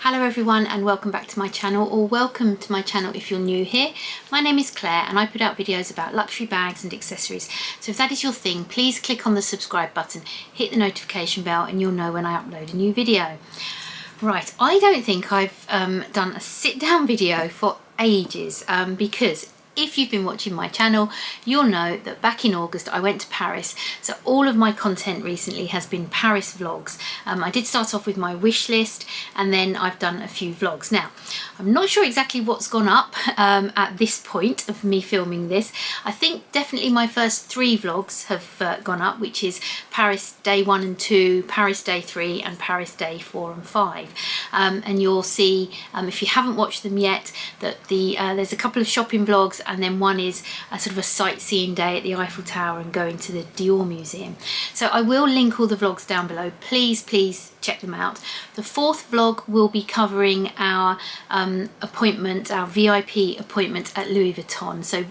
Hello everyone and welcome back to my channel, or welcome to my channel if you're new here. My name is Claire and I put out videos about luxury bags and accessories. So if that is your thing, please click on the subscribe button, hit the notification bell and you'll know when I upload a new video. Right, I don't think I've done a sit down video for ages because if you've been watching my channel, you'll know that back in August I went to Paris. So all of my content recently has been Paris vlogs. I did start off with my wish list and then I've done a few vlogs. Now, I'm not sure exactly what's gone up at this point of me filming this. I think definitely my first 3 vlogs have gone up, which is Paris day 1 and 2, Paris day 3 and Paris day 4 and 5. And you'll see, if you haven't watched them yet, that there's a couple of shopping vlogs, and then one is a sort of a sightseeing day at the Eiffel Tower and going to the Dior Museum. So I will link all the vlogs down below. Please check them out. The 4th vlog will be covering our appointment, our VIP appointment at Louis Vuitton. So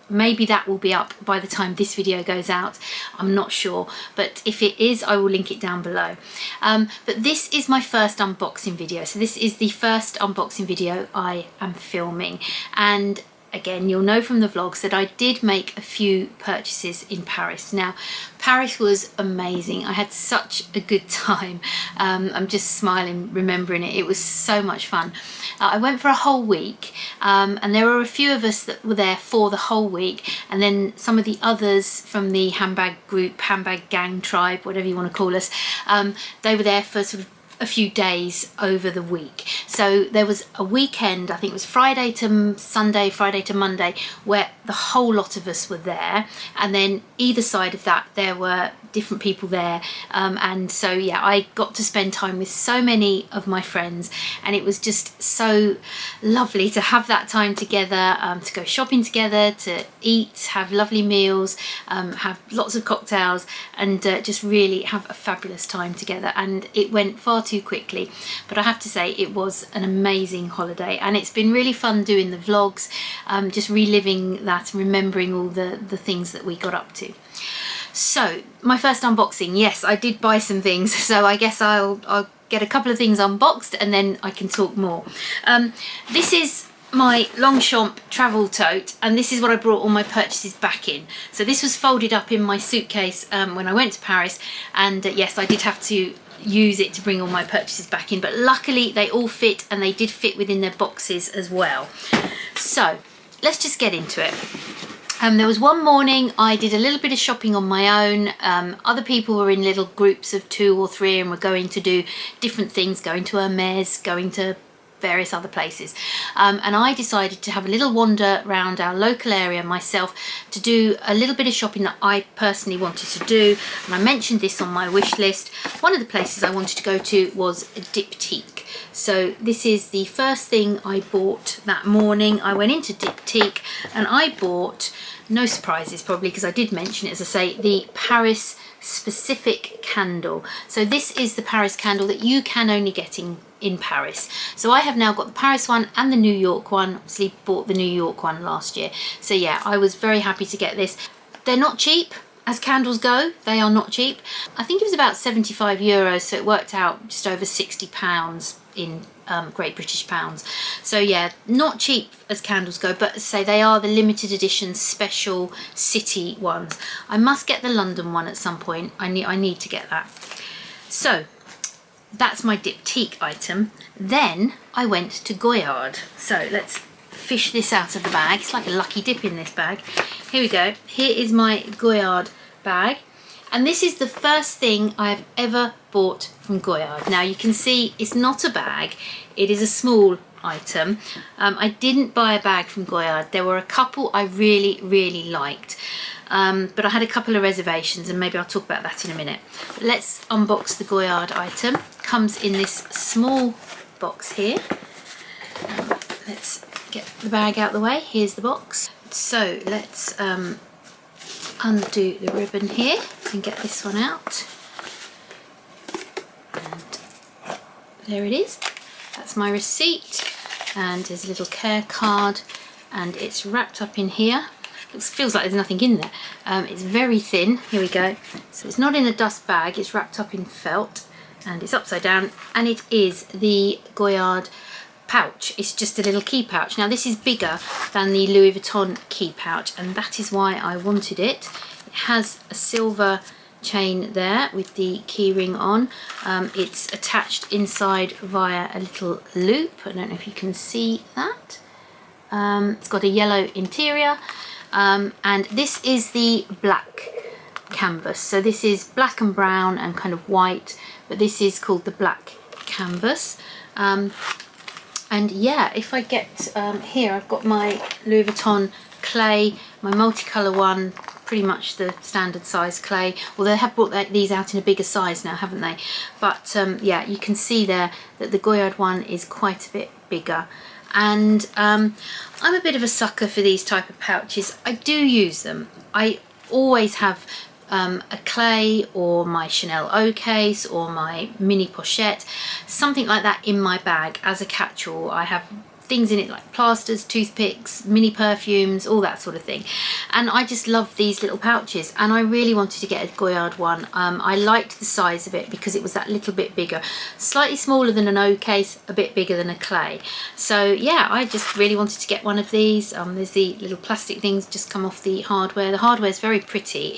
maybe that will be up by the time this video goes out. I'm not sure, but if it is, I will link it down below. But this is my first unboxing video. So this is the first unboxing video I am filming, and again, you'll know from the vlogs that I did make a few purchases in Paris. Now, Paris was amazing. I had such a good time. I'm just smiling remembering it. It was so much fun. I went for a whole week, and there were a few of us that were there for the whole week, and then some of the others from the handbag group, handbag gang tribe, whatever you want to call us, they were there for sort of a few days over the week. So there was a weekend, I think it was Friday to Sunday, Friday to Monday, where the whole lot of us were there, and then either side of that there were different people there, and so yeah, I got to spend time with so many of my friends, and it was just so lovely to have that time together, to go shopping together, to eat, have lovely meals, have lots of cocktails, and just really have a fabulous time together. And it went far too quickly, but I have to say it was an amazing holiday, and it's been really fun doing the vlogs, just reliving that and remembering all the things that we got up to. So my first unboxing, yes, I did buy some things, so I guess I'll get a couple of things unboxed and then I can talk more. This is my Longchamp travel tote, and this is what I brought all my purchases back in. So this was folded up in my suitcase when I went to Paris, and yes, I did have to use it to bring all my purchases back in, but luckily they all fit, and they did fit within their boxes as well. So let's just get into it. There was one morning I did a little bit of shopping on my own. Other people were in little groups of 2 or 3 and were going to do different things, going to Hermes, going to various other places, and I decided to have a little wander around our local area myself to do a little bit of shopping that I personally wanted to do, and I mentioned this on my wish list. One of the places I wanted to go to was Diptyque. So this is the first thing I bought that morning. I went into Diptyque and I bought, no surprises probably because I did mention it, as I say, the Paris specific candle. So this is the Paris candle that you can only get in Paris. So I have now got the Paris one and the New York one. Obviously bought the New York one last year. So yeah, I was very happy to get this. They're not cheap. As candles go, they are not cheap. I think it was about 75 euros, so it worked out just over 60 pounds in Great British pounds. So yeah, not cheap as candles go, but say they are the limited edition special city ones. I must get the London one at some point. I need to get that. So that's my Diptyque item. Then I went to Goyard. So let's fish this out of the bag. It's like a lucky dip in this bag. Here we go. Here is my Goyard bag, and this is the first thing I've ever bought from Goyard. Now you can see it's not a bag, it is a small item. I didn't buy a bag from Goyard. There were a couple I really liked, but I had a couple of reservations, and maybe I'll talk about that in a minute. But let's unbox the Goyard item. Comes in this small box here. Let's get the bag out of the way. Here's the box. So let's undo the ribbon here and get this one out. And there it is. That's my receipt, and there's a little care card, and it's wrapped up in here. Feels like there's nothing in there. It's very thin. Here we go. So it's not in a dust bag, it's wrapped up in felt, and it's upside down, and it is the Goyard pouch. It's just a little key pouch. Now this is bigger than the Louis Vuitton key pouch, and that is why I wanted it. It has a silver chain there with the key ring on. It's attached inside via a little loop. I don't know if you can see that. It's got a yellow interior, and this is the black canvas. So this is black and brown and kind of white, but this is called the black canvas. And yeah, if I get here, I've got my Louis Vuitton clay, my multicolour one, pretty much the standard size clay. Well, they have brought these out in a bigger size now, haven't they? But yeah, you can see there that the Goyard one is quite a bit bigger. And I'm a bit of a sucker for these type of pouches. I do use them. I always have a clay or my Chanel O case or my mini pochette, something like that in my bag as a catch-all. I have things in it like plasters, toothpicks, mini perfumes, all that sort of thing. And I just love these little pouches, and I really wanted to get a Goyard one. I liked the size of it because it was that little bit bigger, slightly smaller than an O case, a bit bigger than a clay. So yeah, I just really wanted to get one of these. There's the little plastic things just come off the hardware. The hardware is very pretty.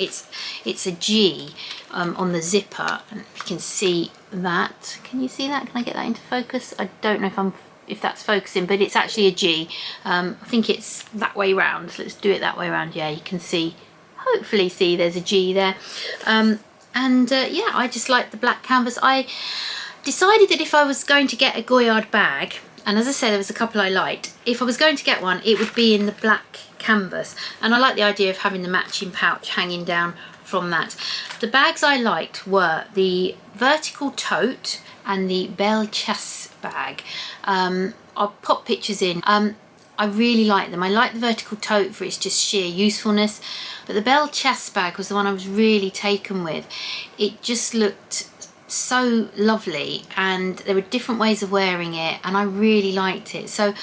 It's a G on the zipper, and if you can see that. Can you see that? Can I get that into focus? I don't know if that's focusing, but it's actually a G. I think it's that way round. Let's do it that way around. Yeah, you can see, hopefully see there's a G there. Yeah, I just like the black canvas. I decided that if I was going to get a Goyard bag, and as I said, there was a couple I liked, if I was going to get one, it would be in the black canvas. And I like the idea of having the matching pouch hanging down from that. The bags I liked were the vertical tote and the Belle Chasse bag. I'll pop pictures in. I really like them. I like the vertical tote for its just sheer usefulness, but the Belle Chasse bag was the one I was really taken with. It just looked so lovely, and there were different ways of wearing it, and I really liked it. So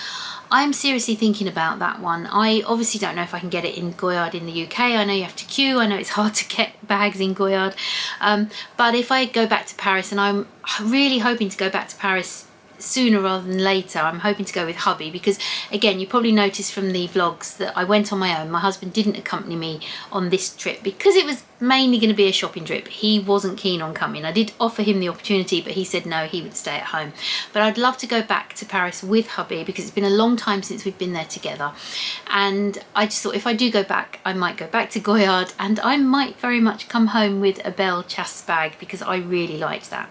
I'm seriously thinking about that one. I obviously don't know if I can get it in Goyard in the UK. I know you have to queue. I know it's hard to get bags in Goyard. But if I go back to Paris, and I'm really hoping to go back to Paris sooner rather than later, I'm hoping to go with hubby, because again, you probably noticed from the vlogs that I went on my own. My husband didn't accompany me on this trip because it was mainly going to be a shopping trip. He wasn't keen on coming. I did offer him the opportunity, but he said no, he would stay at home. But I'd love to go back to Paris with hubby because it's been a long time since we've been there together, and I just thought if I do go back, I might go back to Goyard, and I might very much come home with a Belle Chasse bag because I really liked that.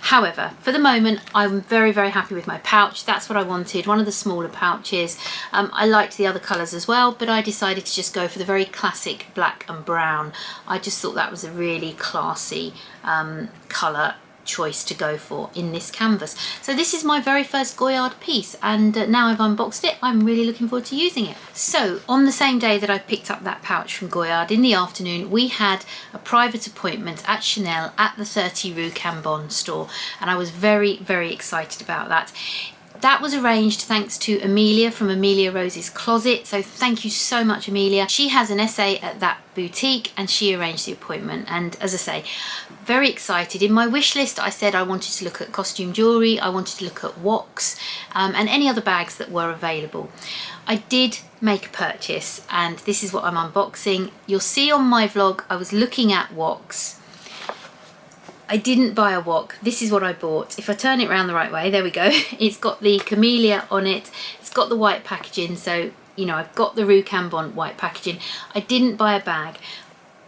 However, for the moment, I'm very, very happy with my pouch. That's what I wanted, one of the smaller pouches. I liked the other colours as well, but I decided to just go for the very classic black and brown. I just thought that was a really classy colour choice to go for in this canvas. So this is my very first Goyard piece, and now I've unboxed it, I'm really looking forward to using it. So on the same day that I picked up that pouch from Goyard, in the afternoon we had a private appointment at Chanel at the 30 Rue Cambon store, and I was very, very excited about that. That was arranged thanks to Amelia from Amelia Rose's Closet. So thank you so much, Amelia. She has an SA at that boutique and she arranged the appointment. And as I say, very excited. In my wish list, I said I wanted to look at costume jewellery, I wanted to look at wax and any other bags that were available. I did make a purchase, and this is what I'm unboxing. You'll see on my vlog, I was looking at wax. I didn't buy a wok. This is what I bought. If I turn it around the right way, there we go. It's got the camellia on it. It's got the white packaging. So, you know, I've got the Rue Cambon white packaging. I didn't buy a bag.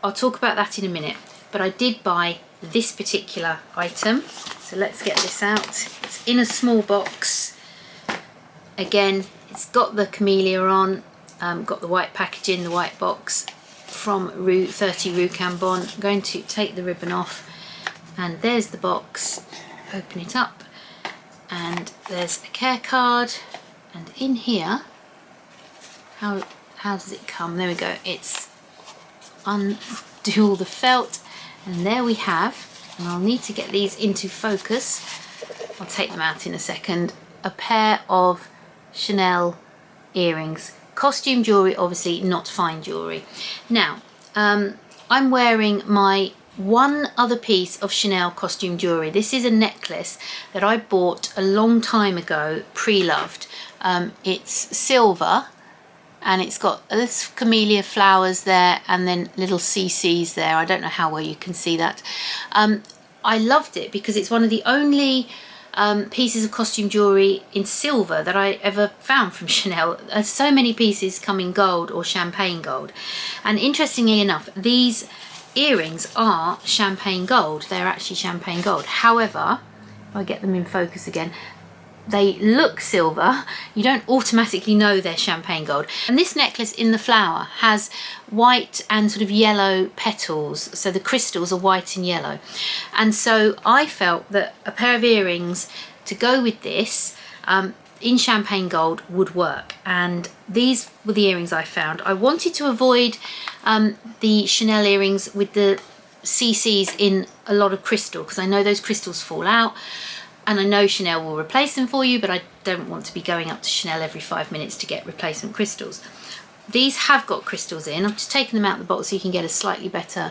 I'll talk about that in a minute. But I did buy this particular item. So let's get this out. It's in a small box. Again, it's got the camellia on. Got the white packaging, the white box from 30 Rue Cambon. I'm going to take the ribbon off. And there's the box. Open it up, and there's a care card, and in here, how does it come? There we go. It's undo all the felt, and there we have, and I'll need to get these into focus. I'll take them out in a second. A pair of Chanel earrings. Costume jewellery, obviously, not fine jewellery. Now, I'm wearing my one other piece of Chanel costume jewellery. This is a necklace that I bought a long time ago, pre-loved. It's silver and it's got little camellia flowers there and then little CCs there. I don't know how well you can see that. I loved it because it's one of the only pieces of costume jewellery in silver that I ever found from Chanel. So many pieces come in gold or champagne gold. And interestingly enough, these earrings are champagne gold. They're actually champagne gold. However, if I get them in focus again, they look silver. You don't automatically know they're champagne gold. And this necklace in the flower has white and sort of yellow petals. So the crystals are white and yellow. And so I felt that a pair of earrings to go with this in champagne gold would work. And these were the earrings I found. I wanted to avoid the Chanel earrings with the CCs in a lot of crystal because I know those crystals fall out. And I know Chanel will replace them for you, but I don't want to be going up to Chanel every 5 minutes to get replacement crystals. These have got crystals in. I've just taken them out of the box so you can get a slightly better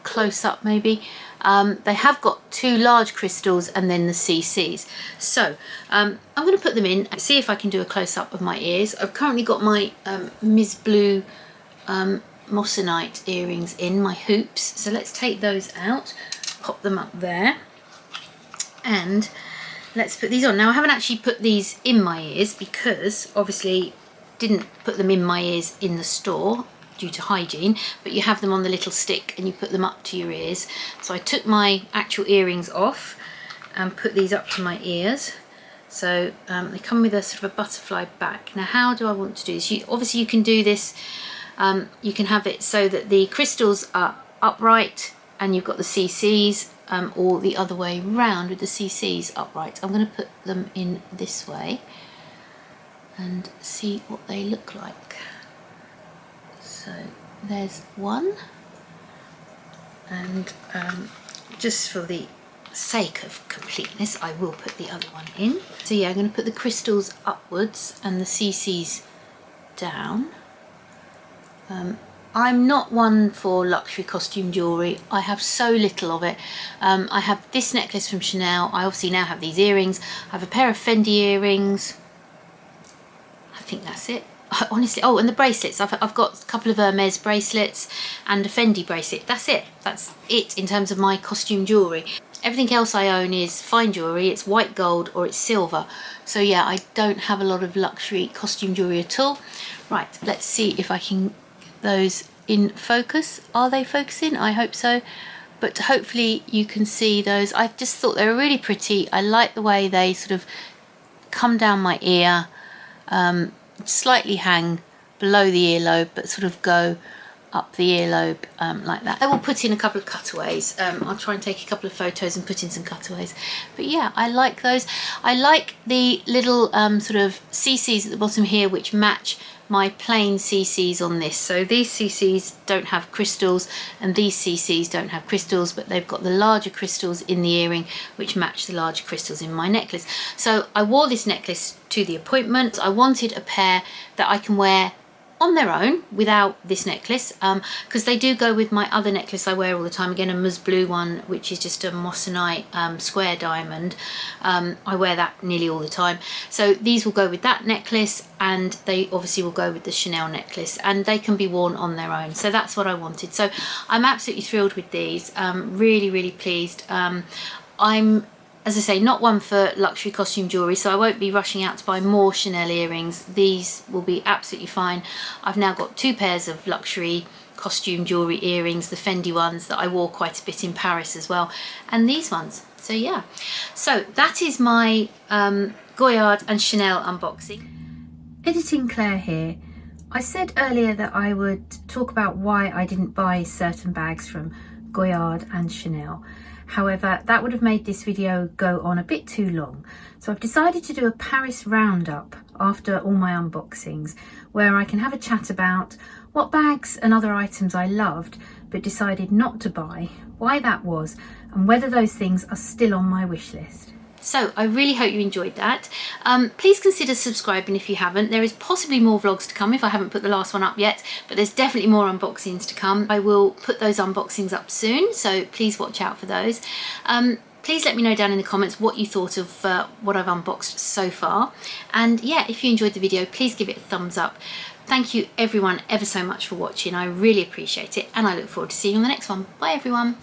close-up maybe. They have got 2 large crystals and then the CCs. So I'm going to put them in and see if I can do a close-up of my ears. I've currently got my Ms. Blue moissanite earrings in, my hoops. So let's take those out, pop them up there. And let's put these on. Now I haven't actually put these in my ears because obviously didn't put them in my ears in the store due to hygiene, but you have them on the little stick and you put them up to your ears. So I took my actual earrings off and put these up to my ears. So they come with a sort of a butterfly back. Now how do I want to do this? Obviously you can do this, you can have it so that the crystals are upright and you've got the CCs, or the other way round with the CCs upright. I'm going to put them in this way and see what they look like. So there's one, and just for the sake of completeness I will put the other one in. So yeah, I'm going to put the crystals upwards and the CCs down. I'm not one for luxury costume jewellery. I have so little of it. I have this necklace from Chanel. I obviously now have these earrings. I have a pair of Fendi earrings. I think that's it. Honestly, oh, and the bracelets. I've got a couple of Hermes bracelets and a Fendi bracelet. That's it. That's it in terms of my costume jewellery. Everything else I own is fine jewellery. It's white gold or it's silver. So yeah, I don't have a lot of luxury costume jewellery at all. Right, let's see if I can those in focus. Are they focusing? I hope so, but hopefully you can see those. I just thought they were really pretty. I like the way they sort of come down my ear, slightly hang below the earlobe but sort of go up the earlobe like that. I will put in a couple of cutaways. I'll try and take a couple of photos and put in some cutaways, but yeah, I like those. I like the little sort of CCs at the bottom here which match my plain CCs on this. So these CCs don't have crystals and these CCs don't have crystals, but they've got the larger crystals in the earring which match the larger crystals in my necklace. So I wore this necklace to the appointment. I wanted a pair that I can wear on their own without this necklace, because they do go with my other necklace I wear all the time, again a Ms. Blue one which is just a moissanite square diamond. I wear that nearly all the time, so these will go with that necklace and they obviously will go with the Chanel necklace and they can be worn on their own. So that's what I wanted. So I'm absolutely thrilled with these. Really pleased. I'm, as I say, not one for luxury costume jewellery, so I won't be rushing out to buy more Chanel earrings. These will be absolutely fine. I've now got 2 pairs of luxury costume jewellery earrings, the Fendi ones that I wore quite a bit in Paris as well, and these ones. So yeah, so that is my Goyard and Chanel unboxing. Editing Claire here. I said earlier that I would talk about why I didn't buy certain bags from Goyard and Chanel. However, that would have made this video go on a bit too long. So I've decided to do a Paris roundup after all my unboxings, where I can have a chat about what bags and other items I loved but decided not to buy, why that was, and whether those things are still on my wish list. So I really hope you enjoyed that. Please consider subscribing if you haven't. There is possibly more vlogs to come if I haven't put the last one up yet, but there's definitely more unboxings to come. I will put those unboxings up soon, so please watch out for those. Please let me know down in the comments what you thought of what I've unboxed so far. And yeah, if you enjoyed the video, please give it a thumbs up. Thank you everyone ever so much for watching. I really appreciate it, and I look forward to seeing you on the next one. Bye everyone.